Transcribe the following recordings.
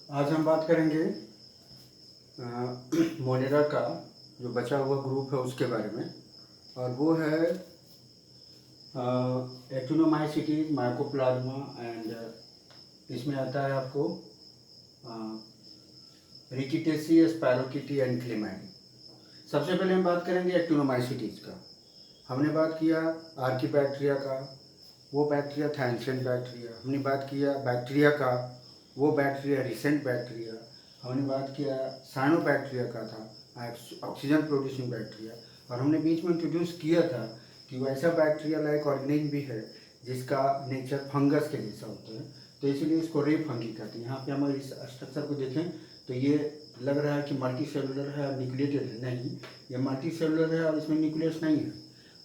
आज हम बात करेंगे मोनेरा का जो बचा हुआ ग्रुप है उसके बारे में, और वो है एक्टिनोमाइसीटीज, माइकोप्लाज्मा एंड इसमें आता है आपको रिकिटेसी, स्पायरोकीटी एंड क्लेमाइडी। सबसे पहले हम बात करेंगे एक्टिनोमाइसीटीज का। हमने बात किया आर्कीबैक्टीरिया का, वो बैक्टीरिया था एंशिएंट बैक्टीरिया। हमने बात किया बैक्टीरिया का, वो बैक्टीरिया रिसेंट बैक्टीरिया। हमने बात किया साइनो बैक्टीरिया का था ऑक्सीजन प्रोड्यूसिंग बैक्टीरिया। और हमने बीच में इंट्रोड्यूस किया था कि वैसा बैक्टीरिया लाइक ऑर्गेनिज्म भी है जिसका नेचर फंगस के जैसा होता है, तो इसीलिए इसको रे फंगी कहते हैं। यहाँ पे हम इस स्ट्रक्चर को देखें तो ये लग रहा है कि मल्टी सेलुलर है और न्यूक्लिएटेड है। नहीं, ये मल्टी सेलुलर है और इसमें न्यूक्लियस नहीं है।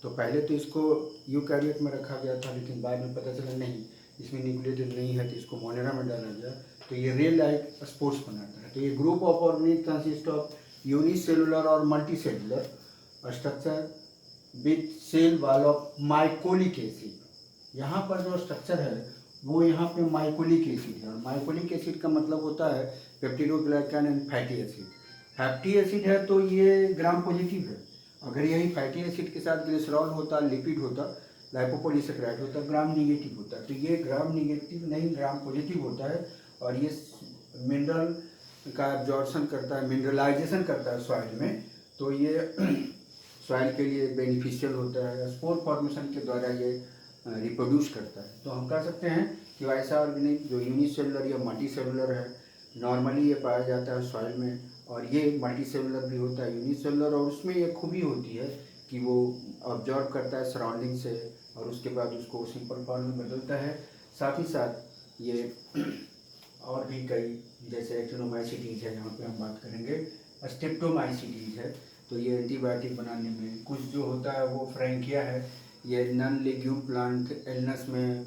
तो पहले तो इसको यूकैरियोट में रखा गया था, लेकिन बाद में पता चला नहीं इसमें न्यूक्लिएटेड नहीं है, तो इसको मोनेरा में डाला गया। तो ये रे लाइक स्पोर्स बनाता है। तो ये group of organisms consist of unicellular और multi cellular structure with cell wall of mycolic acid. यहाँ पर जो स्ट्रक्चर है वो यहाँ पे माइकोलिक एसिड है, और माइकोलिक एसिड का मतलब होता है peptidoglycan and fatty acid. Fatty acid है तो ये ग्राम पॉजिटिव है। अगर यही फैटी एसिड के साथ ग्लिसरॉल होता, लिपिड होता, लाइपोपॉलीसेकेराइड होता, ग्राम निगेटिव होता। तो ये ग्राम निगेटिव नहीं, ग्राम पॉजिटिव होता है, और ये मिनरल का एब्जॉर्प्शन करता है, मिनरलाइजेशन करता है सॉइल में। तो ये सॉइल के लिए बेनिफिशियल होता है। स्पोर फॉर्मेशन के द्वारा ये रिप्रोड्यूस करता है। तो हम कह सकते हैं कि वैसा ऑर्गेनिज जो यूनिसेलुलर या मल्टी सेलुलर है, नॉर्मली ये पाया जाता है सॉइल में, और ये मल्टी सेलुलर भी होता है यूनिसेलुलर। और उसमें ये खूबी होती है कि वो ऑब्जर्व करता है सराउंडिंग से और उसके बाद उसको सिंपल फॉर्म में बदलता है। साथ ही साथ ये और भी कई, जैसे एक्टिनोमाइसीटीज है, यहाँ पे हम बात करेंगे स्ट्रेप्टोमाइसीटीज है। तो ये एंटीबायोटिक बनाने में कुछ जो होता है वो फ्रैंकिया है, ये नॉन लेग्यूम प्लांट एलनस में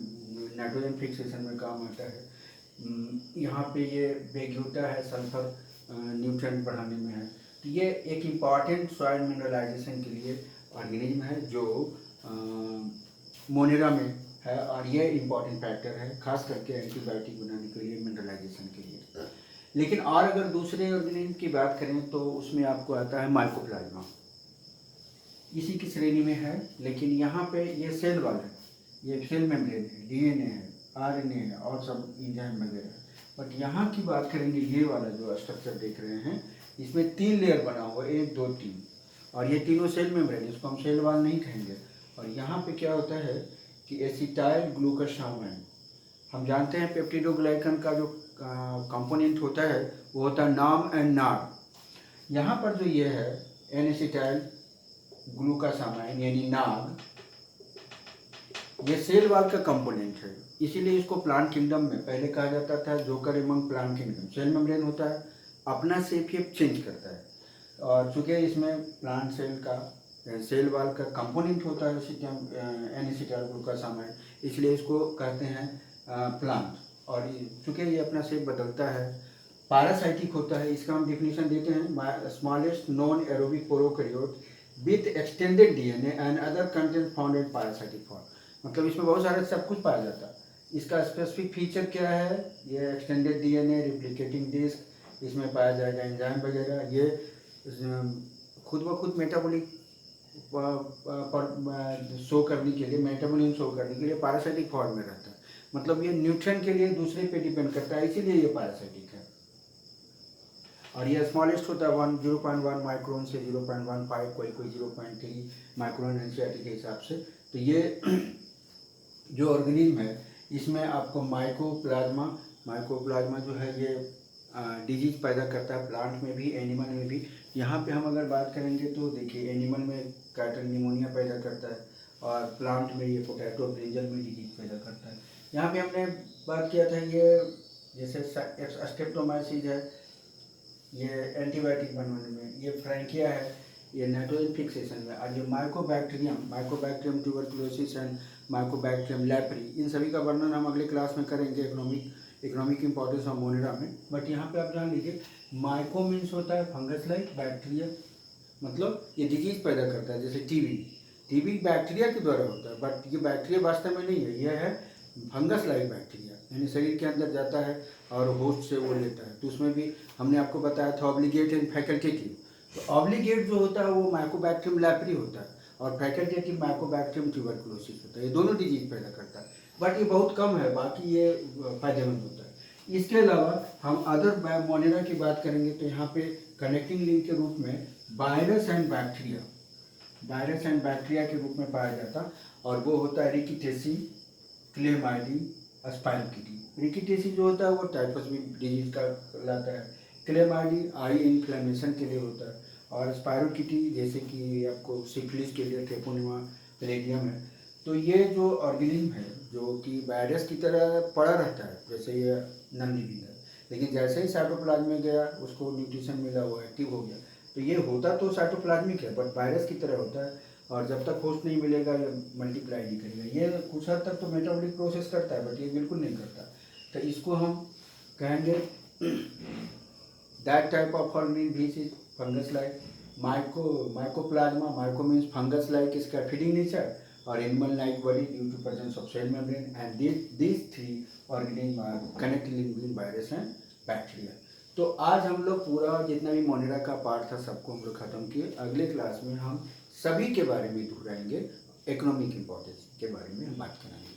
नाइट्रोजन फिक्सेशन में काम आता है। यहाँ पे ये बेग्यूटा है, सल्फर न्यूट्रिएंट बढ़ाने में है। तो ये एक इम्पॉर्टेंट सॉइल मिनरलाइजेशन के लिए ऑर्गेनिज्म है जो मोनेरा में है, और ये इम्पॉर्टेंट फैक्टर है खास करके एंटीबायोटिक बनाने के लिए, मिनरलाइजेशन के लिए। लेकिन और अगर दूसरे ऑर्गेनिज्म की बात करें तो उसमें आपको आता है माइकोप्लाज्मा, इसी की श्रेणी में है। लेकिन यहाँ पे ये सेल वाल है, ये सेल मेम्ब्रेन है, डीएनए है, आरएनए है और सब एंजाइम वगैरह। बट यहाँ की बात करेंगे, ये वाला जो स्ट्रक्चर देख रहे हैं, इसमें 3 लेयर बना हुआ है, 1 2 3, और ये तीनों सेल मेम्ब्रेन, इसको हम सेल वाल नहीं कहेंगे। और यहाँ पे क्या होता है कि एसिटाइल ग्लूकोसामाइन, हम जानते हैं पेप्टिडोग्लाइकन का जो कंपोनेंट होता है वो होता है नाम एंड नाग। यहाँ पर जो ये है एन एसिटाइल ग्लूकोसामाइन यानी नाग, ये सेल वाल का कंपोनेंट है। इसीलिए इसको प्लांट किंगडम में पहले कहा जाता था joker among plant kingdom. Cell membrane होता है, अपना शेप चेंज करता है, और चूँकि इसमें प्लांट सेल का सेल वाल का कंपोनेंट होता है एन एसिटाइल ग्लूकोसामाइन, इसलिए इसको कहते हैं प्लांट। और चूँकि ये अपना शेप बदलता है, पैरासाइटिक होता है। इसका हम डिफिनीशन देते हैं, smallest non aerobic prokaryote with extended DNA and other content found in parasitic form. मतलब इसमें बहुत सारा सब कुछ पाया जाता है। इसका स्पेसिफिक फीचर क्या है, ये एक्सटेंडेड डीएनए, रिप्लिकेटिंग डिस्क, इसमें पाया जाएगा एंजाइम वगैरह। ये खुद ब खुद मेटाबॉलिक शो करने के लिए, मेटाबॉलिज्म शो करने के लिए पैरासाइटिक फॉर्म में रहता है। मतलब ये न्यूट्रिएंट के लिए दूसरे पे डिपेंड करता है, इसीलिए ये पैरासाइटिक है। और ये स्मॉलेस्ट होता है 0.1 माइक्रोन से 0.15, कोई 0.3 माइक्रोन एनसीईआरटी के हिसाब से। तो ये जो ऑर्गेनिज्म है इसमें आपको माइकोप्लाज्मा जो है ये डिजीज पैदा करता है, प्लांट में भी एनिमल में भी। यहाँ पे हम अगर बात करेंगे तो देखिए, एनिमल में कैटल निमोनिया पैदा करता है, और प्लांट में ये पोटैटो ब्रिंजल में डिजीज पैदा करता है। यहाँ पे हमने बात किया था, ये जैसे स्ट्रेप्टोमाइसिस है, ये एंटीबायोटिक बनाने में, ये फ्रैंकिया है, ये नाइट्रोजन फिक्सेशन में, और ये Mycobacterium tuberculosis and Mycobacterium leprae, इन सभी का वर्णन हम अगले क्लास में करेंगे इकोनॉमिक इंपॉर्टेंस ऑफ मोनेरा में। बट यहाँ पे आप जान लीजिए, माइको मीन्स होता है फंगस लाइक बैक्टीरिया, मतलब ये डिजीज पैदा करता है। जैसे टीबी बैक्टीरिया के द्वारा होता है, बट ये बैक्टीरिया वास्तव में नहीं है, यह है फंगस लाइक बैक्टीरिया, यानी शरीर के अंदर जाता है और होस्ट से वो लेता है। तो उसमें भी हमने आपको बताया था ऑब्लिगेट एंड फैकल्टेटिव। तो ऑब्लिगेट जो होता है वो माइकोबैक्टीरियम लैप्री होता है और फैकल्टेटिव माइकोबैक्टीरियम ट्यूबरकुलोसिस होता है। ये दोनों डिजीज पैदा करता है, बट ये बहुत कम है, बाकी ये फायदेमंद होता है। इसके अलावा हम अदर मोनेरा की बात करेंगे तो यहाँ पे कनेक्टिंग लिंक के रूप में वायरस एंड बैक्टीरिया के रूप में पाया जाता, और वो होता है रिकीटेसी, क्लेमाइडी, स्पाइरोकीटी। रिकीटेसी जो होता है वो टाइफस डिजीज का कहलाता है, क्लेमाइडी आई इन्फ्लेमेशन के लिए होता है, और स्पाइरोकीटी जैसे कि आपको सिफिलिस के लिए ट्रेपोनिमा प्लेगियम है। तो ये जो ऑर्गेनिज्म है जो कि वायरस की तरह पड़ा रहता है, जैसे ये नॉन लिविंग है, लेकिन जैसे ही साइटोप्लाज्म में गया उसको न्यूट्रिशन मिला, वो एक्टिव हो गया, तो ये होता तो साइटोप्लाज्मिक है बट वायरस की तरह होता है, और जब तक होस्ट नहीं मिलेगा ये मल्टीप्लाई नहीं करेगा। ये कुछ हद तक तो मेटाबॉलिक प्रोसेस करता है बट ये बिल्कुल नहीं करता। तो इसको हम कहेंगे that type of organism which is fungus like. Mycoplasma, myco means fungus like, इसका फीडिंग नेचर, और animal like body due to presence of cell membrane, and these three organisms are connected between virus and bacteria. तो आज हम लोग पूरा जितना भी Monera का पार्ट था सबको हम लोग खत्म किए। अगले क्लास में हम सभी के बारे में दोहराएंगे, इकोनॉमिक इम्पोर्टेंस के बारे में हम बात करेंगे।